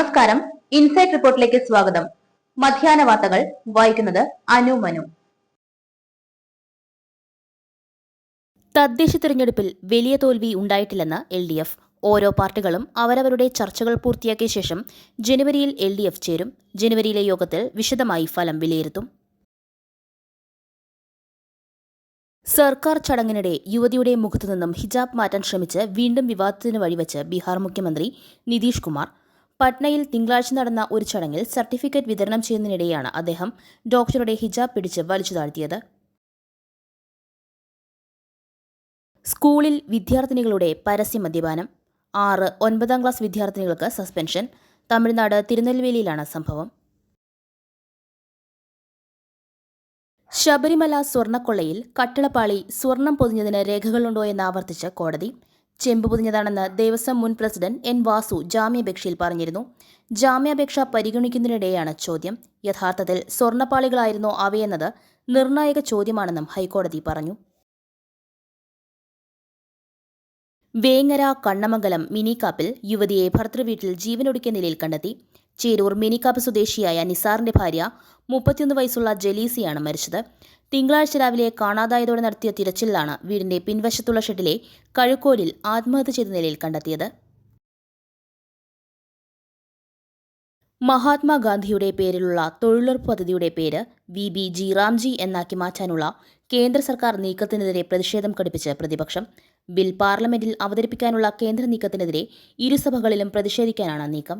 നമസ്കാരം. ഇൻസൈറ്റ് റിപ്പോർട്ടിലേക്ക് സ്വാഗതം. മധ്യാഹ്ന വാർത്തകൾ വായിക്കുന്നത് അനു മനു. തദ്ദേശ തിരഞ്ഞെടുപ്പിൽ വലിയ തോൽവി ഉണ്ടായിട്ടില്ലെന്ന് LDF. ഓരോ പാർട്ടികളും അവരവരുടെ ചർച്ചകൾ പൂർത്തിയാക്കിയ ശേഷം ജനുവരിയിൽ LDF ചേരും. ജനുവരിയിലെ യോഗത്തിൽ വിശദമായി ഫലം വിലയിരുത്തും. സർക്കാർ ചടങ്ങിനിടെ യുവതിയുടെ മുഖത്തുനിന്നും ഹിജാബ് മാറ്റാൻ ശ്രമിച്ച് വീണ്ടും വിവാദത്തിന് വഴിവെച്ച് ബീഹാർ മുഖ്യമന്ത്രി നിതീഷ് കുമാർ. പട്നയിൽ തിങ്കളാഴ്ച നടന്ന ഒരു ചടങ്ങിൽ സർട്ടിഫിക്കറ്റ് വിതരണം ചെയ്യുന്നതിനിടെയാണ് അദ്ദേഹം ഡോക്ടറുടെ ഹിജാബ് പിടിച്ച് വലിച്ചു താഴ്ത്തിയത്. സ്കൂളിൽ വിദ്യാർത്ഥിനികളുടെ പരസ്യ മദ്യപാനം. 6-9 ക്ലാസ് വിദ്യാർത്ഥിനികൾക്ക് സസ്പെൻഷൻ. തമിഴ്നാട് തിരുനെൽവേലിയിലാണ് സംഭവം. ശബരിമല സ്വർണ്ണക്കൊള്ളയിൽ കട്ടിളപ്പാളി സ്വർണം പൊതിഞ്ഞതിന് രേഖകളുണ്ടോ എന്ന് ആവർത്തിച്ച് കോടതി. ചെമ്പ് പൊതിഞ്ഞതാണെന്ന് ദേവസ്വം മുൻ പ്രസിഡന്റ് N. വാസു ജാമ്യാപേക്ഷയിൽ പറഞ്ഞിരുന്നു. ജാമ്യാപേക്ഷ പരിഗണിക്കുന്നതിനിടെയാണ് ചോദ്യം. യഥാർത്ഥത്തിൽ സ്വർണ്ണപ്പാളികളായിരുന്നോ അവയെന്നത് നിർണായക ചോദ്യമാണെന്നും ഹൈക്കോടതി പറഞ്ഞു. വേങ്ങര കണ്ണമംഗലം മിനിക്കാപ്പിൽ യുവതിയെ ഭർതൃവീട്ടിൽ ജീവനൊടുക്കിയ നിലയിൽ കണ്ടെത്തി. ചേരൂർ മിനിക്കാപ്പ് സ്വദേശിയായ നിസാറിന്റെ ഭാര്യ 31 വയസ്സുള്ള ജലീസിയാണ് മരിച്ചത്. തിങ്കളാഴ്ച രാവിലെ കാണാതായതോടെ നടത്തിയ തിരച്ചിലിലാണ് വീടിന്റെ പിൻവശത്തുള്ള ഷെഡിലെ കഴുക്കോലിൽ ആത്മഹത്യ ചെയ്ത നിലയിൽ കണ്ടെത്തിയത്. മഹാത്മാഗാന്ധിയുടെ പേരിലുള്ള തൊഴിലുറപ്പ് പദ്ധതിയുടെ പേര് VBG റാംജി എന്നാക്കി മാറ്റാനുള്ള കേന്ദ്ര സർക്കാർ നീക്കത്തിനെതിരെ പ്രതിഷേധം കടുപ്പിച്ച് പ്രതിപക്ഷം. ബിൽ പാർലമെന്റിൽ അവതരിപ്പിക്കാനുള്ള കേന്ദ്ര നീക്കത്തിനെതിരെ ഇരുസഭകളിലും പ്രതിഷേധിക്കാനാണ് നീക്കം.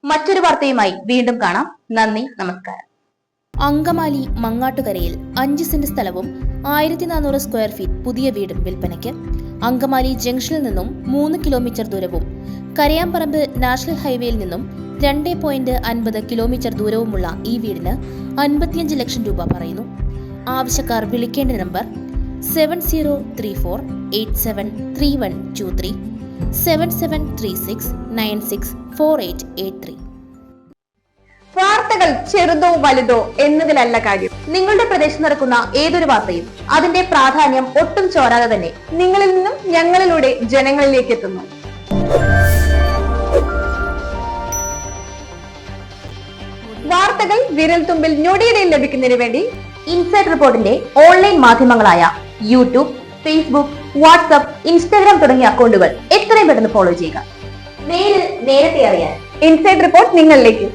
മറ്റൊരു വാർത്തയുമായി വീണ്ടും കാണാം. നന്ദി, നമസ്കാരം. അങ്കമാലി മങ്ങാട്ടുകരയിൽ 5 സെന്റ് സ്ഥലവും 1400 സ്ക്വയർ ഫീറ്റ് പുതിയ വീടും വിൽപ്പനയ്ക്ക്. അങ്കമാലി ജംഗ്ഷനിൽ നിന്നും 3 കിലോമീറ്റർ ദൂരവും കരയാമ്പറമ്പ് നാഷണൽ ഹൈവേയിൽ നിന്നും 2.50 കിലോമീറ്റർ ദൂരവുമുള്ള ഈ വീടിന് 55 ലക്ഷം രൂപ പറയുന്നു. ആവശ്യക്കാർ വിളിക്കേണ്ട നമ്പർ 7034873123 7736964883. വാർത്തകൾ ചെറുതോ വലുതോ എന്നതിലല്ല കാര്യം. നിങ്ങളുടെ പ്രദേശത്ത് നടക്കുന്ന ഏതൊരു വാർത്തയും അതിന്റെ പ്രാധാന്യം ഒട്ടും ചോരാതെ തന്നെ നിങ്ങളിൽ നിന്നും ഞങ്ങളിലൂടെ ജനങ്ങളിലേക്ക് എത്തുന്നു. വാർത്തകൾ വിരൽ തുമ്പിൽ ഞൊടിയിടയിൽ ലഭിക്കുന്നതിന് വേണ്ടി ഇൻസൈറ്റ് റിപ്പോർട്ടിന്റെ ഓൺലൈൻ മാധ്യമങ്ങളായ യൂട്യൂബ്, ഫേസ്ബുക്ക്, വാട്സ്ആപ്പ്, ഇൻസ്റ്റാഗ്രാം തുടങ്ങിയ അക്കൗണ്ടുകൾ എത്രയും പെട്ടെന്ന് ഫോളോ ചെയ്യുക. നേരത്തെ അറിയാൻ ഇൻസൈറ്റ് റിപ്പോർട്ട് നിങ്ങളിലേക്ക്.